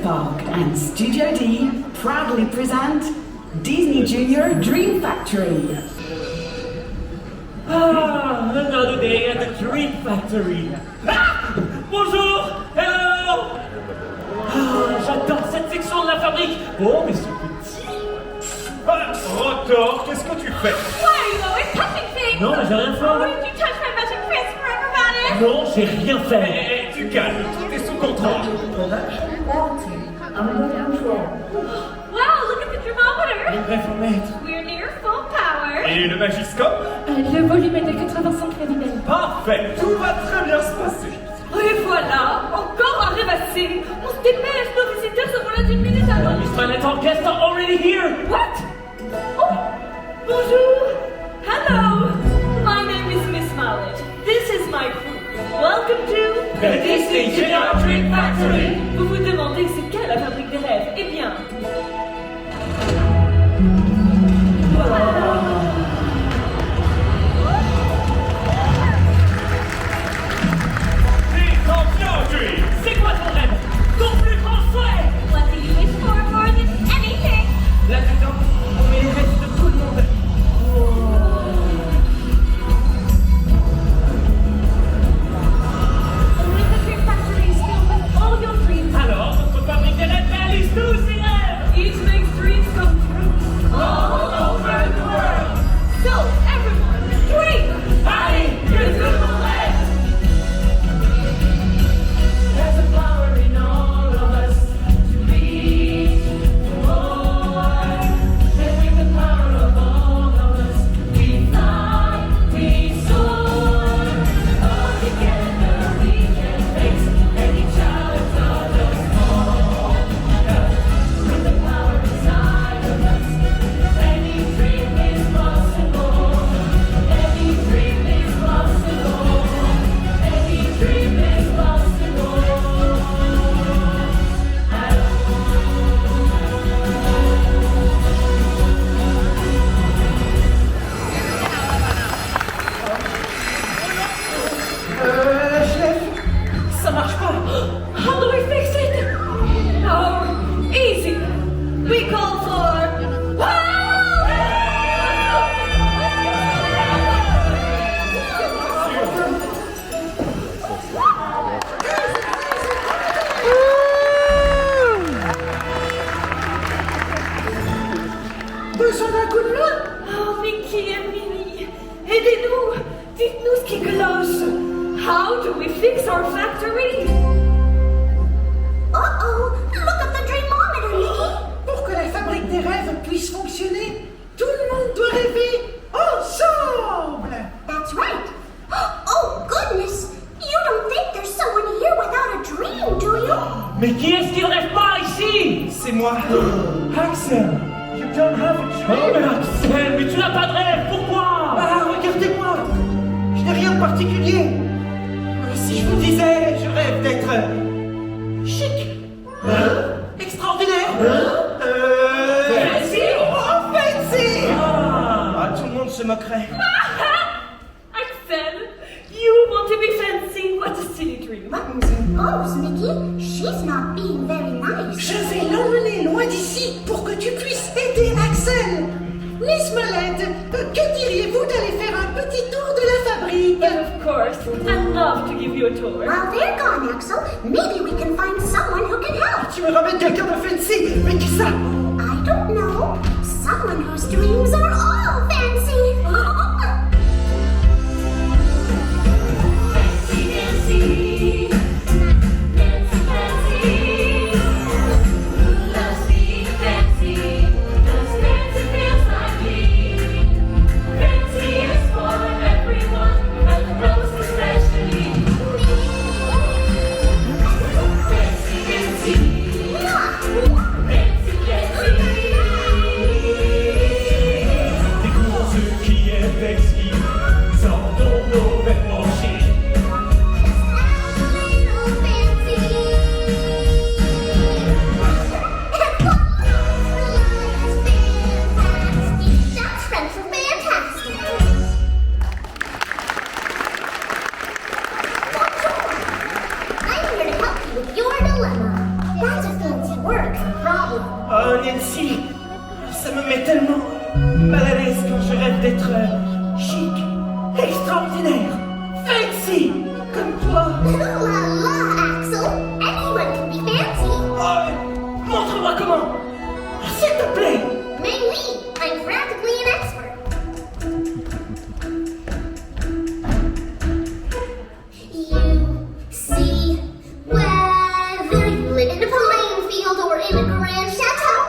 Park and Studio D proudly present Disney Junior Dream Factory. Ah, another day at the Dream Factory. Ah, bonjour, hello. Ah, j'adore cette section de la fabrique. Oh, mais c'est petit. Ah, encore, qu'est-ce que tu fais? Why are you always touching things? Non, mais j'ai rien Oh, fait. did you touch my magic prince for acrobatics? Non, j'ai rien fait. Tu calmes, tout est sous contrôle. Wow, look at the thermometer. Le brefomètre. We're near full power. Et le magiscope? Le volume est de 85 millilitres. Parfait, tout va très bien se passer. Et voilà, encore un rêvassé. On se dépêche, nos visiteurs seront là d'une minute à l'autre. Miss Manhattan guests are already here. What? Oh, bonjour. Hello. My name is Miss Mallet. This is my crew. Welcome to The Disney Junior Dream Factory. Vous vous demandez c'est quelle la fabrique des rêves? Eh bien... C'est quoi ton rêve? Ton plus grand souhait? What do you wish for more than anything? Là-dedans, on met les rêves de tout le monde. Only the Dream Factory is filled with all your dreams. Alors, notre fabrique des rêves réalise tous ses rêves. Each makes dreams come true. All over the world. So, everyone, dream! Allez, que tout le monde rêve. There's a power in all of us to reach more. And with the power of all of us, we fly, we soar. All together we can face any challenge of us all. With the power inside of us, any dream is possible. Any dream is possible. Any dream is possible. Chef, ça marche pas. How do we fix it? Oh, easy. We call for... Besoin d'un coup de main? Oh, Mickey et Minnie, aidez-nous. Dites-nous ce qui cloche. How do we fix our factory? Uh-oh! Look at the dreamometer, Minnie! Pour que la fabrique des rêves puisse fonctionner, tout le monde doit rêver ensemble. That's right! Oh, goodness! You don't think there's someone here without a dream, do you? Mais qui est-ce qui ne rêve pas ici? C'est moi. Axel, you don't have a Oh mais dream. Axel, mais tu n'as pas de rêve, pourquoi? Ah, regardez-moi. Je n'ai rien de particulier. Si je vous disais, je rêve d'être chic, extraordinaire, Fancy? oh, fancy. Ah, tout le monde se moquerait. Axel, you want to be fancy? What a silly dream. Buttons and bows, Mickey. She's not being very nice. Je vais l'emmener loin d'ici pour que tu puisses aider Axel. Miss Molette, que diriez-vous d'aller faire un petit tour de la fabrique? But of course, I'd love to give you a tour. While they're gone, Axel, maybe we can find someone who can help. Tu me ramènes quelqu'un de fancy, mais qui ça? I don't know. Someone whose dreams are all fancy. Fancy, fancy, fancy. Who loves being fancy? 'Cause fancy feels like me. Fancy is for everyone, but Rose especially. Fancy, fancy, fancy, fancy. Découvrons ce qui est extraordinaire, fancy, comme toi. Ooh la la, Axel. Anyone can be fancy. Montre-moi comment, s'il te plaît. Minnie, I'm practically an expert. You see, whether you live in a plain field or in a grand chateau,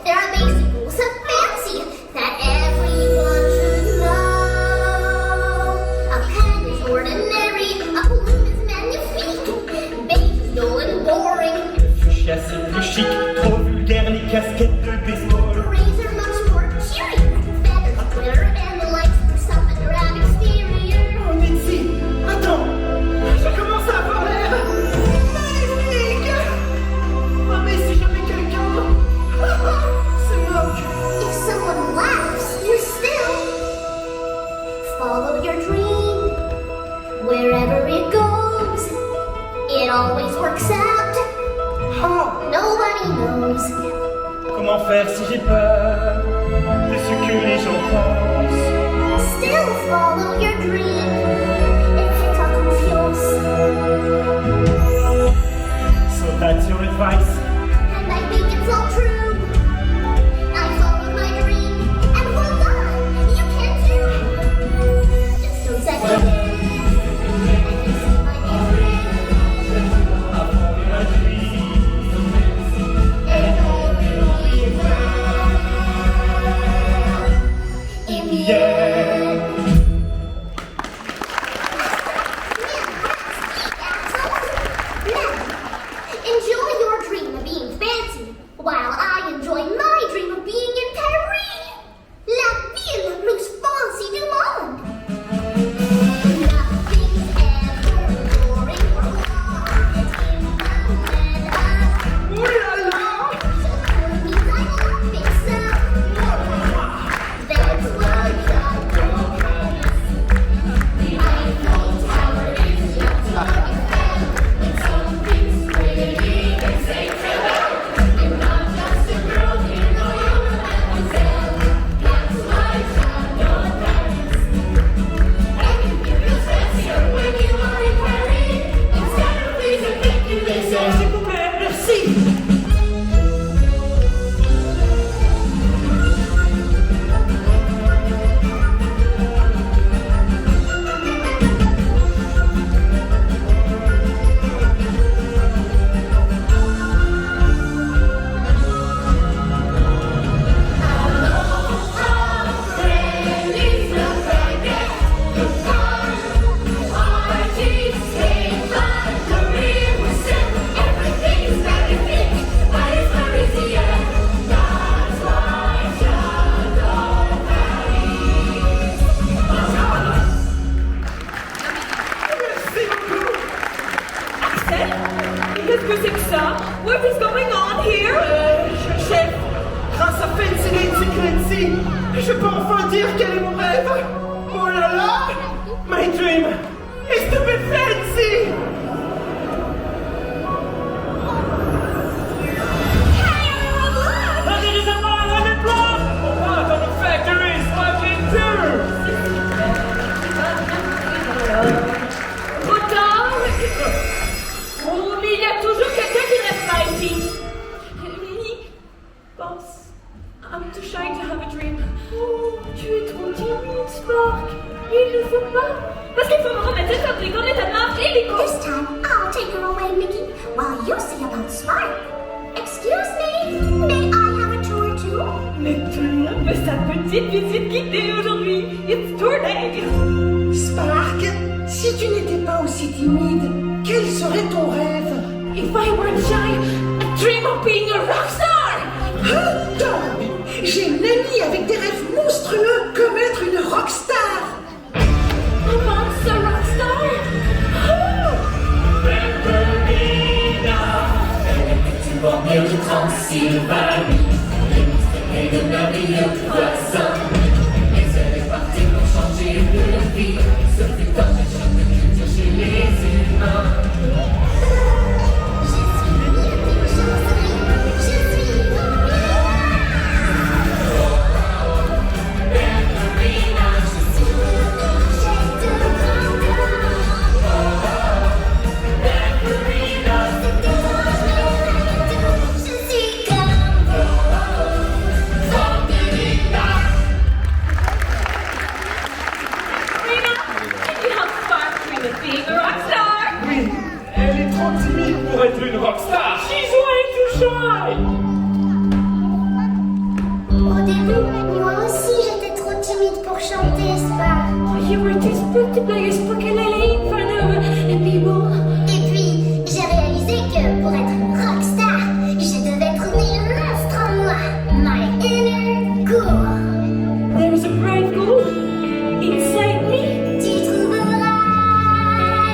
there are basic rules of fancy that everyone should know. A pen is ordinary, a balloon is magnifique, beige is dull and boring, Fuchsia c'est plus chic, trop vulgaire les casquettes de baseball. berets are much more cheery, feathers glitter and the lights for something around exterior. Oh, Mitzi, attends, je commence à avoir l'air magnifique. Oh, mais si j'avais quelqu'un se moque. If someone laughs, you still follow your dream. Wherever it goes, it always works out. Nobody knows. Comment faire si j'ai peur de ce que les gens pensent? Still follow your dream. If you talk confiance. So that's your advice. And I think it's all true. I followed my dream. And voila, you can too. Just don't second guess. And you see my dream. In the end. Enjoy your dream of being fancy, while I enjoy my dream of being in Paris, la ville la plus fancy du monde. Nothing's ever boring or hard in the land of. Ouh là là. So for me, I love it so. That's why I don't promise. I know tower is your target. When something's pretty, they say farewell. You're not just a girl, you know you're a mademoiselle. That's why I don't promise. And you feel fancier when you are in Paris. Instead of please and thank you, they say. S'il vous plaît, merci. Axel? Qu'est-ce que c'est que ça? What is going on here? Chef, grâce à Fancy Nancy Clancy, je peux enfin dire quel est mon rêve. Oh là là, my dream is to be fancy. Allez les amants, on est plein! On va dans nos factories, fucking too! Trop tard? Oh, mais il y a toujours quelqu'un qui reste pas ici. Minnie, pense. I'm too shy to have a dream. Oh, tu es trop timide, Spark. Il ne faut pas. Parce qu'il faut me remettre cette fabrique en état de marche illico. This time, I'll take her away, Mickey, while you see about Spark. Excuse me, may I have a tour too? Mais tout le monde veut sa petite visite guidée aujourd'hui. It's tour day. Spark, si tu n'étais pas aussi timide, quel serait ton rêve? If I weren't shy, I dream of being a rock star. Dog, j'ai une amie avec des rêves monstrueux comme être une rockstar. A monster rock star. Tu bornes de Transylvanie, les monstres et de merveilleux poissons. Mais elle est partie pour changer de vie. Ce fut un choc de culture chez les humains. Je suis venue de Champs-Élysées. Je suis Ballerina, je suis trop timide pour être une rockstar. She's way too shy. Au début, moi aussi j'étais trop timide pour chanter, c'est pas. You were too spooked to play your ukulele in front of people. Et puis, j'ai réalisé que pour être une rockstar, je devais trouver un monstre en moi. My inner girl. There is a brave girl inside me. Tu trouveras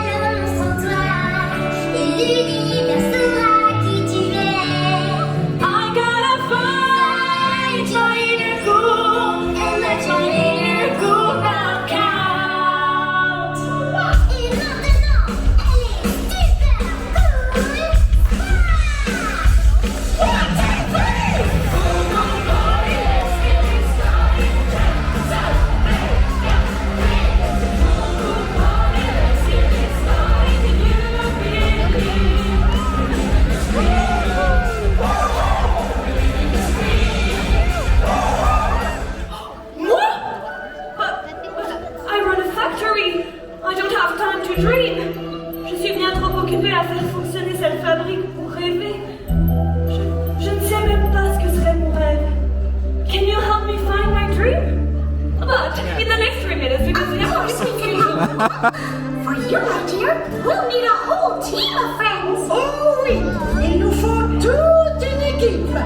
le monstre en toi. Et l'univers saura qui tu es. I gotta find my inner girl and let my inner girl rock out. Et maintenant, elle est super cool. Moi? But I run a factory. I don't have time to dream. Je suis bien trop occupée à faire fonctionner cette fabrique pour rêver. Je ne sais même pas ce que serait mon rêve. Can you help me find my dream? But in the next 3 minutes, because we have to speak. For you, my dear, we'll need a whole team of friends. Oh oui, il nous faut toute une équipe.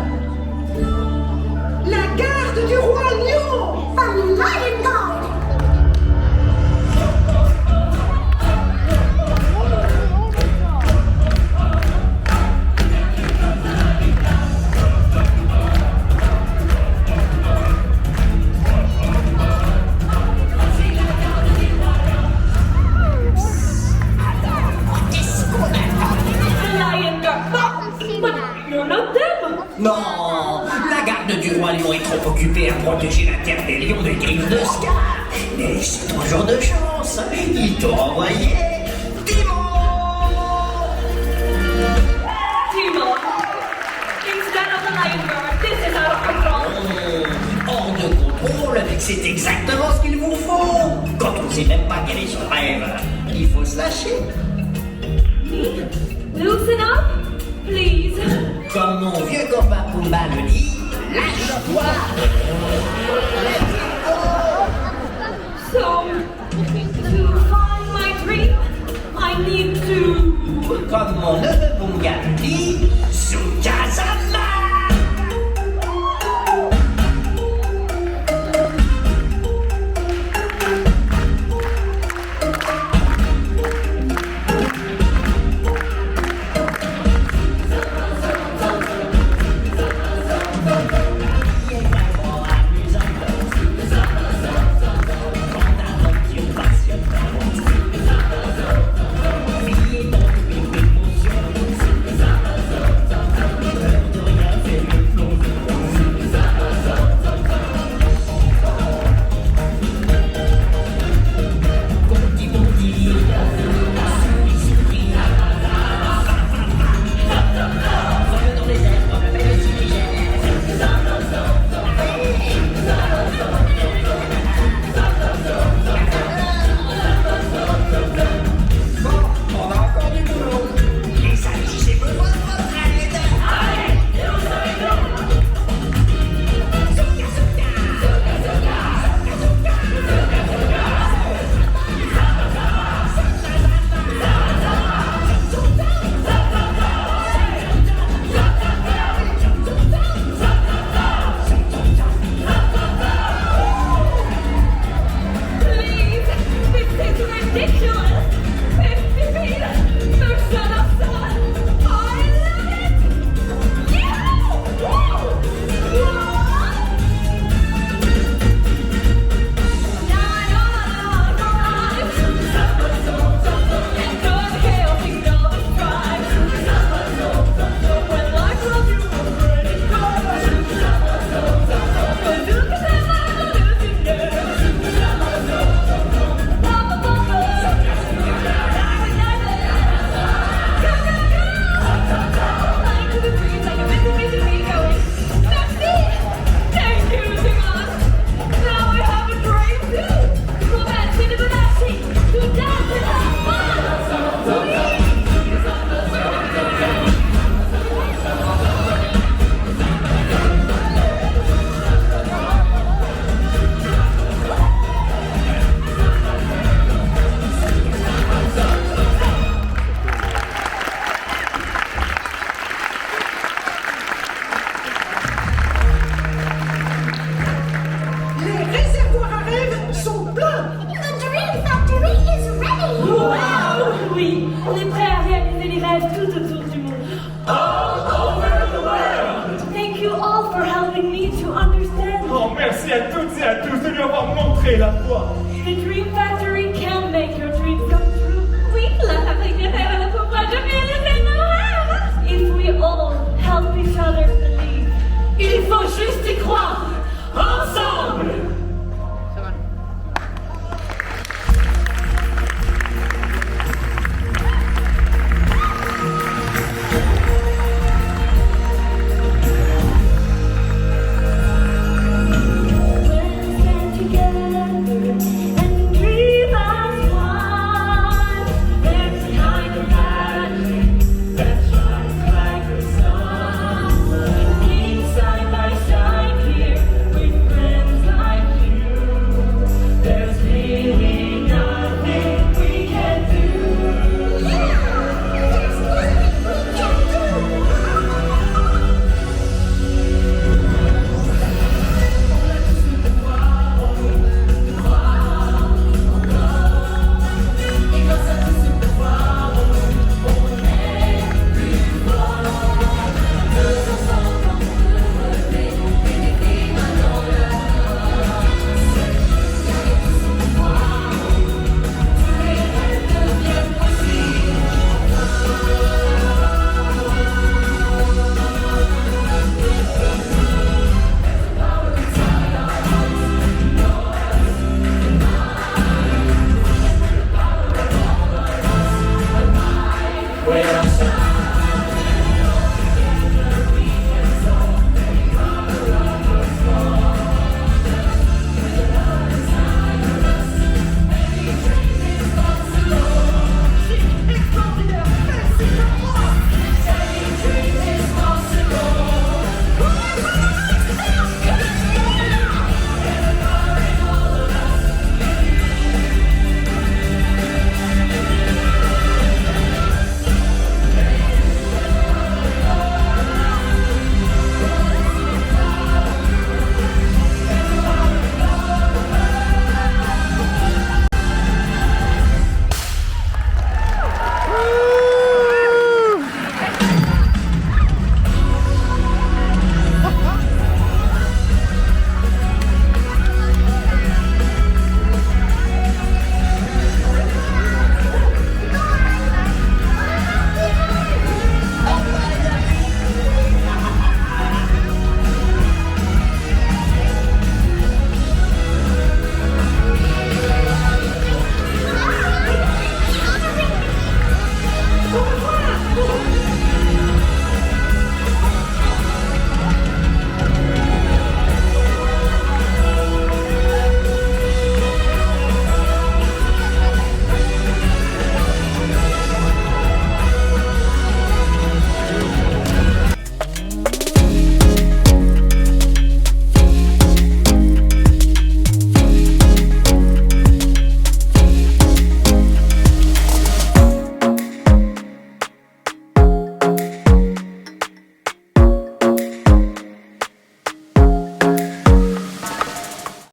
La garde du roi lion. A lion guard. A lion guard. But you're not them. Non, la garde du roi lion est trop occupée à protéger la terre des lions des griffes de Scar. Mais c'est ton jour de chance, ils t'ont envoyé Timon. Timo. Instead of the lion guard, this is out of control. Hors de contrôle, c'est exactement ce qu'il vous faut. Quand on sait même pas quel est son rêve, il faut se lâcher. Me? Loosen up, please. Comme mon vieux copain Pumba le dit, lâche-toi. So, to find my dream, I need to... Comme mon neveu Bunga le dit, Sukazama. On est prêt à réaliser les rêves tout autour du monde. All over the world. Thank you all for helping me to understand. Oh, merci à toutes et à tous de lui avoir montré la voie. The dream